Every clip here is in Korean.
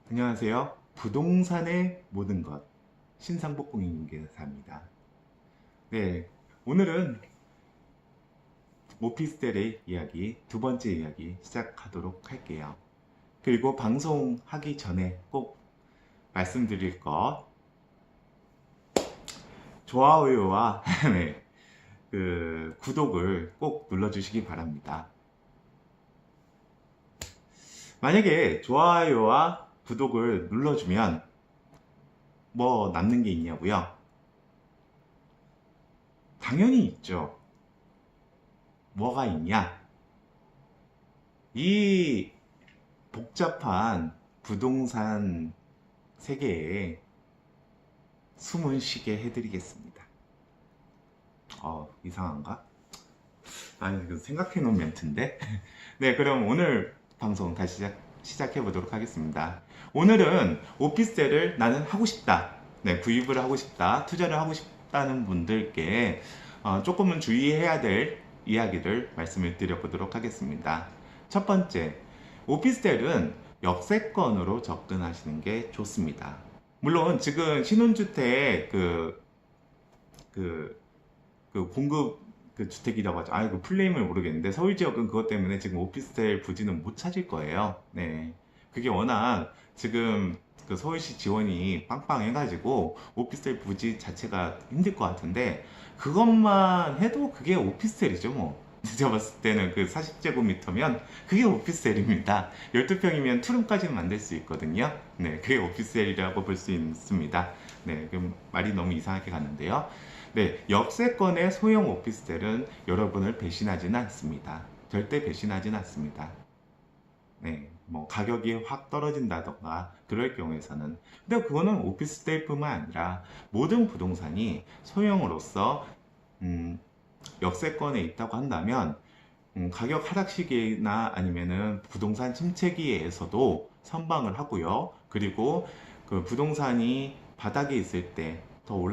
안녕하세요. 부동산의 모든 것 신상복공인계사입니다. 네, 오늘은 오피스텔의 이야기 두 번째 이야기 시작하도록 할게요. 그리고 방송하기 전에 꼭 말씀드릴 것 좋아요와 네, 구독을 꼭 눌러주시기 바랍니다. 만약에 좋아요와 구독을 눌러주면 뭐 남는 게 있냐고요? 당연히 있죠. 뭐가 있냐? 이 복잡한 부동산 세계에 숨을 쉬게 해드리겠습니다. 이상한가? 아니, 생각해 놓은 멘트인데? 네, 그럼 오늘 방송 다시 시작해 보도록 하겠습니다. 오늘은 오피스텔을 나는 하고 싶다. 네, 구입을 하고 싶다. 투자를 하고 싶다는 분들께 조금은 주의해야 될 이야기를 말씀을 드려보도록 하겠습니다. 첫 번째, 오피스텔은 역세권으로 접근하시는 게 좋습니다. 물론 지금 신혼주택 그, 공급 주택이라고 하죠. 그 플레임을 모르겠는데 서울 지역은 그것 때문에 지금 오피스텔 부지는 못 찾을 거예요. 네. 그게 워낙 지금 서울시 지원이 빵빵해가지고 오피스텔 부지 자체가 힘들 것 같은데 그것만 해도 그게 오피스텔이죠, 뭐. 제가 봤을 때는 40제곱미터면 그게 오피스텔입니다. 12평이면 투룸까지는 만들 수 있거든요. 네, 그게 오피스텔이라고 볼 수 있습니다. 네, 그럼 말이 너무 이상하게 갔는데요. 네, 역세권의 소형 오피스텔은 여러분을 배신하지는 않습니다. 절대 배신하지는 않습니다. 네, 뭐 가격이 확 떨어진다던가 그럴 경우에서는. 근데 그거는 오피스텔뿐만 아니라 모든 부동산이 소형으로서 역세권에 있다고 한다면 가격 하락 시기나 아니면은 부동산 침체기에서도 선방을 하고요. 그리고 그 부동산이 바닥에 있을 때 더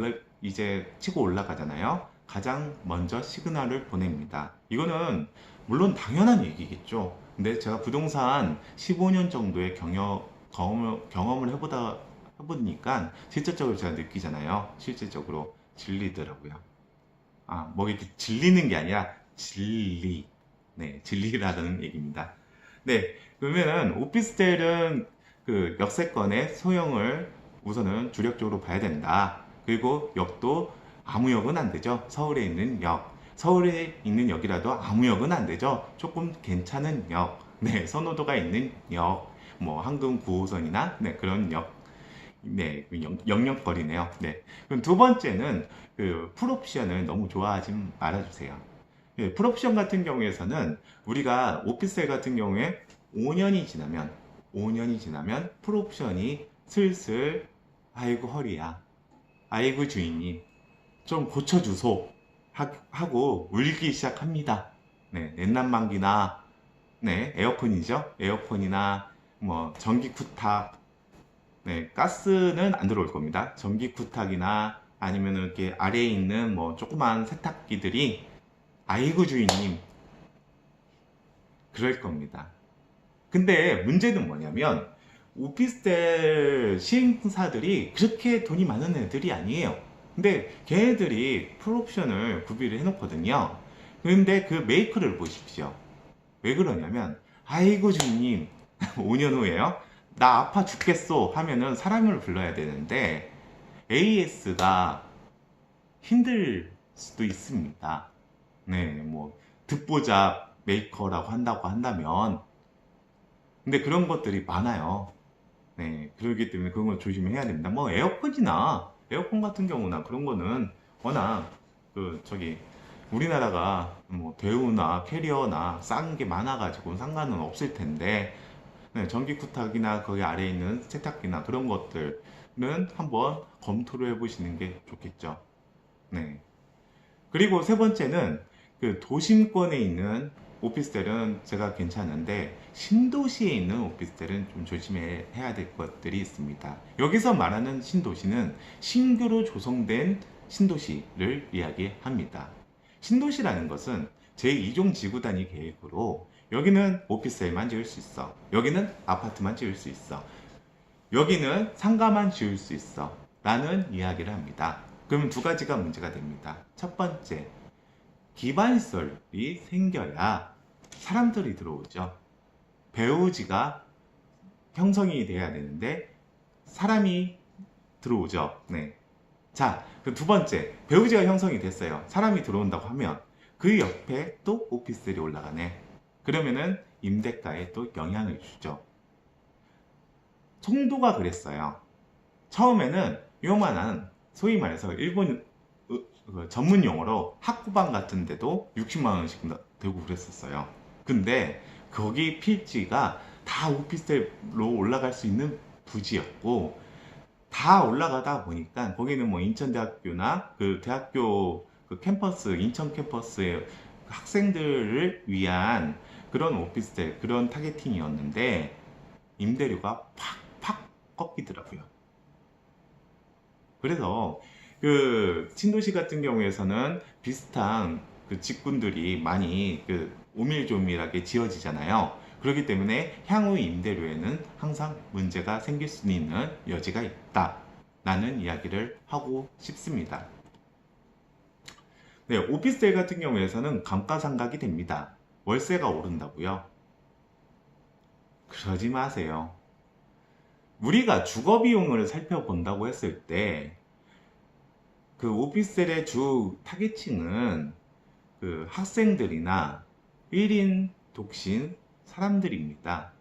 이제 치고 올라가잖아요. 가장 먼저 시그널을 보냅니다. 이거는 물론 당연한 얘기겠죠. 근데 제가 부동산 15년 정도의 경험을 해보니까 실질적으로 제가 느끼잖아요. 실질적으로 질리더라고요. 뭐 이렇게 질리는 게 아니라 진리. 네, 진리라는 얘기입니다. 네, 그러면은 오피스텔은 역세권의 소형을 우선은 주력적으로 봐야 된다. 그리고 역도 아무 역은 안 되죠. 서울에 있는 역. 서울에 있는 역이라도 아무 역은 안 되죠. 조금 괜찮은 역. 네, 선호도가 있는 역. 뭐 한금 9호선이나 네, 그런 역. 네, 영역거리네요. 네. 그럼 두 번째는 풀옵션을 너무 좋아하지 말아주세요. 예, 풀옵션 같은 경우에서는 우리가 오피스텔 같은 경우에 5년이 지나면 풀옵션이 슬슬 아이고 허리야, 아이고 주인님 좀 고쳐주소 하고 울기 시작합니다. 네, 냉난방기나 네, 에어컨이죠. 에어컨이나 뭐 전기 쿠탁, 네, 가스는 안 들어올 겁니다. 전기 쿠탁이나 아니면 이렇게 아래에 있는 뭐 조그만 세탁기들이 아이고 주인님 그럴 겁니다. 근데 문제는 뭐냐면 오피스텔 시행사들이 그렇게 돈이 많은 애들이 아니에요. 근데 걔네들이 풀옵션을 구비를 해놓거든요. 근데 그 메이커를 보십시오. 왜 그러냐면 아이고 주님 5년 후에요. 나 아파 죽겠어 하면은 사람을 불러야 되는데 AS가 힘들 수도 있습니다. 네, 뭐 듣보잡 메이커라고 한다고 한다면 근데 그런 것들이 많아요. 네, 그렇기 때문에 그런 걸 조심해야 됩니다. 뭐 에어컨 같은 경우나 그런 거는 워낙 우리나라가 뭐 대우나 캐리어나 싼 게 많아가지고 상관은 없을 텐데 네, 전기 쿠탁이나 거기 아래에 있는 세탁기나 그런 것들은 한번 검토를 해보시는 게 좋겠죠. 네. 그리고 세 번째는 도심권에 있는 오피스텔은 제가 괜찮은데 신도시에 있는 오피스텔은 좀 조심해야 될 것들이 있습니다. 여기서 말하는 신도시는 신규로 조성된 신도시를 이야기합니다. 신도시라는 것은 제2종 지구단위 계획으로 여기는 오피스텔만 지을 수 있어. 여기는 아파트만 지을 수 있어. 여기는 상가만 지을 수 있어 라는 이야기를 합니다. 그러면 두 가지가 문제가 됩니다. 첫 번째, 기반시설이 생겨야 사람들이 들어오죠. 배우지가 형성이 돼야 되는데 사람이 들어오죠. 네. 자, 그 두 번째, 배우지가 형성이 됐어요. 사람이 들어온다고 하면 그 옆에 또 오피스텔이 올라가네. 그러면은 임대가에 또 영향을 주죠. 송도가 그랬어요. 처음에는 요만한 소위 말해서 일본 전문 용어로 학구방 같은 데도 60만 원씩 들고 그랬었어요. 근데 거기 필지가 다 오피스텔로 올라갈 수 있는 부지였고 다 올라가다 보니까 거기는 뭐 인천대학교나 그 대학교 그 캠퍼스, 인천 캠퍼스의 학생들을 위한 그런 오피스텔, 그런 타겟팅이었는데 임대료가 팍팍 꺾이더라고요. 그래서 그 신도시 같은 경우에서는 비슷한 그 직군들이 많이 그 오밀조밀하게 지어지잖아요. 그렇기 때문에 향후 임대료에는 항상 문제가 생길 수 있는 여지가 있다 라는 이야기를 하고 싶습니다. 네, 오피스텔 같은 경우에서는 감가상각이 됩니다. 월세가 오른다고요? 그러지 마세요. 우리가 주거 비용을 살펴본다고 했을 때 그 오피스텔의 주 타겟층은 그 학생들이나 1인 독신 사람들입니다.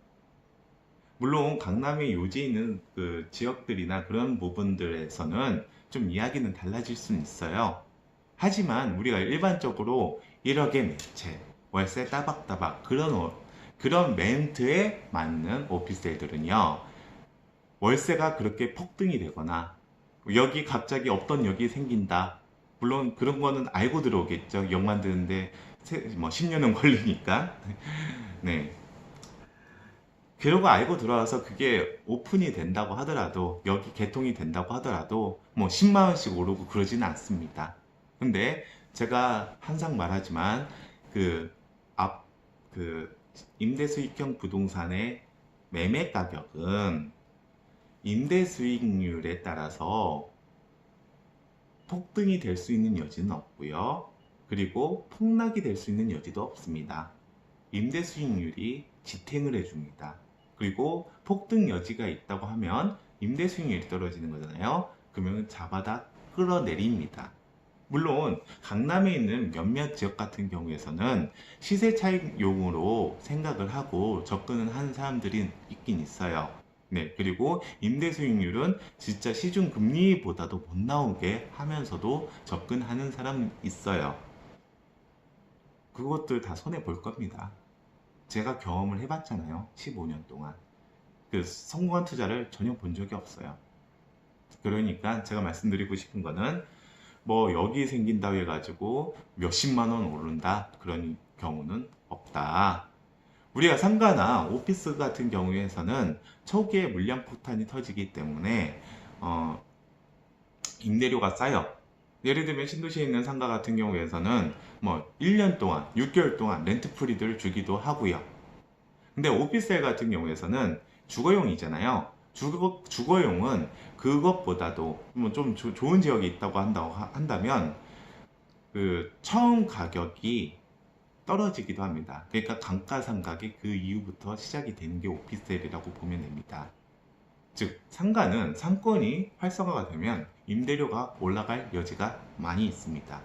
물론 강남의 요지 있는 그 지역들이나 그런 부분들에서는 좀 이야기는 달라질 수는 있어요. 하지만 우리가 일반적으로 1억의 매체, 월세 따박따박 그런 멘트에 맞는 오피스텔들은요, 월세가 그렇게 폭등이 되거나 여기 갑자기 없던 역이 생긴다. 물론 그런 거는 알고 들어오겠죠. 역 만드는데 뭐 10년은 걸리니까. 네. 그러고 알고 들어와서 그게 오픈이 된다고 하더라도, 여기 개통이 된다고 하더라도 뭐 10만 원씩 오르고 그러지는 않습니다. 근데 제가 항상 말하지만 그 그 임대 수익형 부동산의 매매 가격은 임대 수익률에 따라서 폭등이 될 수 있는 여지는 없고요. 그리고 폭락이 될 수 있는 여지도 없습니다. 임대 수익률이 지탱을 해줍니다. 그리고 폭등 여지가 있다고 하면 임대 수익률이 떨어지는 거잖아요. 그러면 잡아다 끌어내립니다. 물론 강남에 있는 몇몇 지역 같은 경우에서는 시세 차익용으로 생각을 하고 접근을 하는 사람들이 있긴 있어요. 네, 그리고 임대 수익률은 진짜 시중 금리보다도 못 나오게 하면서도 접근하는 사람 있어요. 그것들 다 손해 볼 겁니다. 제가 경험을 해봤잖아요. 15년 동안. 그 성공한 투자를 전혀 본 적이 없어요. 그러니까 제가 말씀드리고 싶은 거는 뭐 여기 생긴다고 해가지고 몇십만 원 오른다 그런 경우는 없다. 우리가 상가나 오피스 같은 경우에서는 초기에 물량 폭탄이 터지기 때문에 임대료가 쌓여. 예를 들면 신도시에 있는 상가 같은 경우에서는 뭐 1년 동안, 6개월 동안 렌트 프리를 주기도 하고요. 근데 오피스텔 같은 경우에서는 주거용이잖아요. 주거용은 그것보다도 뭐 좀 좋은 지역이 있다고 한다면 그 처음 가격이 떨어지기도 합니다. 그러니까 감가상각이 그 이후부터 시작이 되는 게 오피스텔이라고 보면 됩니다. 즉 상가는 상권이 활성화가 되면 임대료가 올라갈 여지가 많이 있습니다.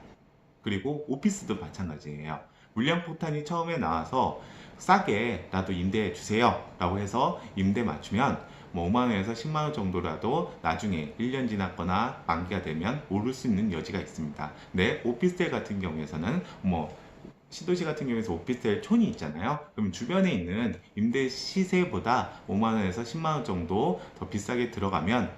그리고 오피스도 마찬가지예요. 물량폭탄이 처음에 나와서 싸게 나도 임대해 주세요 라고 해서 임대 맞추면 뭐 5만원에서 10만원 정도라도 나중에 1년 지났거나 만기가 되면 오를 수 있는 여지가 있습니다. 근데 오피스텔 같은 경우에서는 뭐 신도시 같은 경우에서 오피스텔 촌이 있잖아요. 그럼 주변에 있는 임대 시세보다 5만원에서 10만원 정도 더 비싸게 들어가면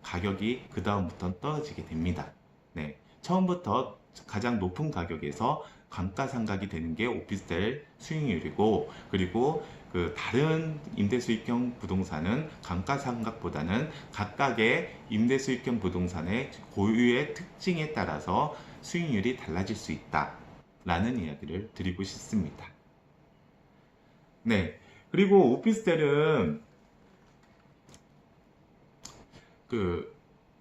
가격이 그 다음부터 떨어지게 됩니다. 네, 처음부터 가장 높은 가격에서 감가상각이 되는 게 오피스텔 수익률이고, 그리고 그 다른 임대수익형 부동산은 감가상각보다는 각각의 임대수익형 부동산의 고유의 특징에 따라서 수익률이 달라질 수 있다 라는 이야기를 드리고 싶습니다. 네, 그리고 오피스텔은 그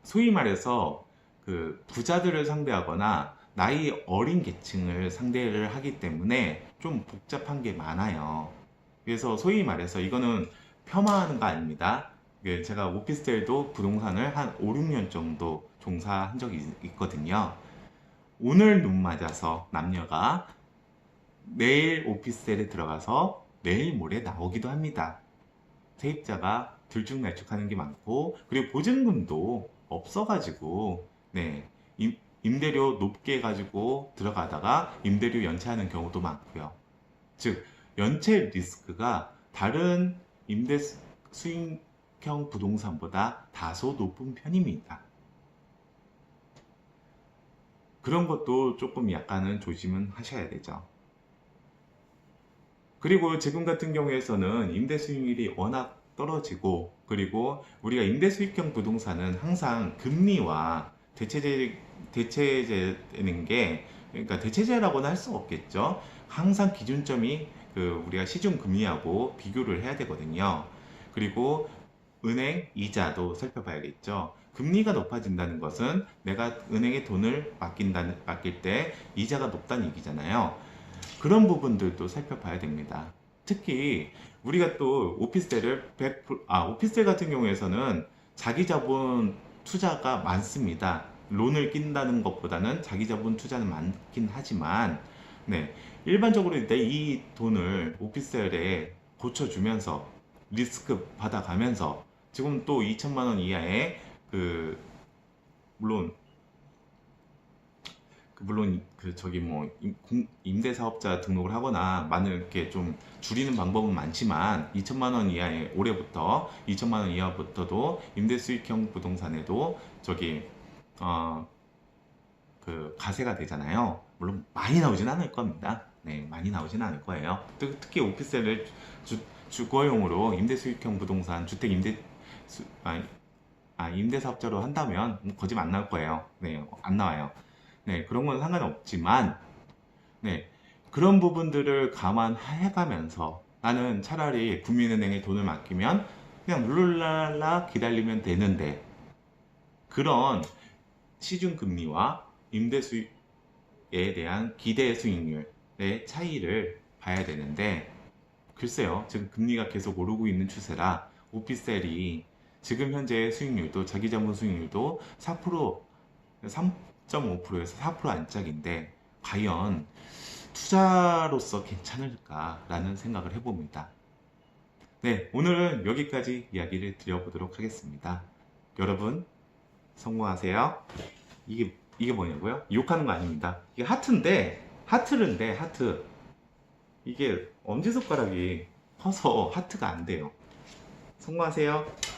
소위 말해서 그 부자들을 상대하거나 나이 어린 계층을 상대를 하기 때문에 좀 복잡한 게 많아요. 그래서 소위 말해서 이거는 폄하하는 거 아닙니다. 제가 오피스텔도 부동산을 한 5, 6년 정도 종사한 적이 있거든요. 오늘 눈 맞아서 남녀가 내일 오피스텔에 들어가서 내일 모레 나오기도 합니다. 세입자가 들쭉날쭉하는 게 많고, 그리고 보증금도 없어가지고 네, 임대료 높게 해가지고 들어가다가 임대료 연체하는 경우도 많고요. 즉 연체 리스크가 다른 임대 수익형 부동산보다 다소 높은 편입니다. 그런 것도 조금 약간은 조심은 하셔야 되죠. 그리고 지금 같은 경우에서는 임대 수익률이 워낙 떨어지고, 그리고 우리가 임대 수익형 부동산은 항상 금리와 대체제되는 게, 그러니까 대체제라고는 할 수 없겠죠. 항상 기준점이 우리가 시중 금리하고 비교를 해야 되거든요. 그리고 은행 이자도 살펴봐야겠죠. 금리가 높아진다는 것은 내가 은행에 돈을 맡길 때 이자가 높다는 얘기잖아요. 그런 부분들도 살펴봐야 됩니다. 특히 우리가 또 오피스텔을 오피스텔 같은 경우에서는 자기 자본 투자가 많습니다. 론을 낀다는 것보다는 자기 자본 투자는 많긴 하지만, 네, 일반적으로 내 이 돈을 오피스텔에 고쳐주면서 리스크 받아가면서 지금 또 2천만 원 이하의 물론 저기 뭐 임대사업자 등록을 하거나 많은 이렇게 좀 줄이는 방법은 많지만, 2천만 원 이하의 올해부터 2천만 원 이하부터도 임대수익형 부동산에도 저기 가세가 되잖아요. 물론 많이 나오진 않을 겁니다. 네, 많이 나오진 않을 거예요. 특히 오피스텔을 주거용으로 임대수익형 부동산 주택 임대사업자로 한다면 거짓말 안 나올 거예요. 네, 안 나와요. 네, 그런 건 상관없지만, 네, 그런 부분들을 감안해가면서 나는 차라리 국민은행에 돈을 맡기면 그냥 룰랄라 기다리면 되는데, 그런 시중금리와 임대수익에 대한 기대 수익률의 차이를 봐야 되는데, 글쎄요, 지금 금리가 계속 오르고 있는 추세라 오피스텔이 지금 현재 수익률도, 자기 자본 수익률도 4%, 3.5%에서 4% 안짝인데 과연 투자로서 괜찮을까라는 생각을 해봅니다. 네, 오늘은 여기까지 이야기를 드려보도록 하겠습니다. 여러분 성공하세요. 이게 뭐냐고요? 욕하는 거 아닙니다. 이게 하트인데 하트. 이게 엄지손가락이 커서 하트가 안 돼요. 성공하세요.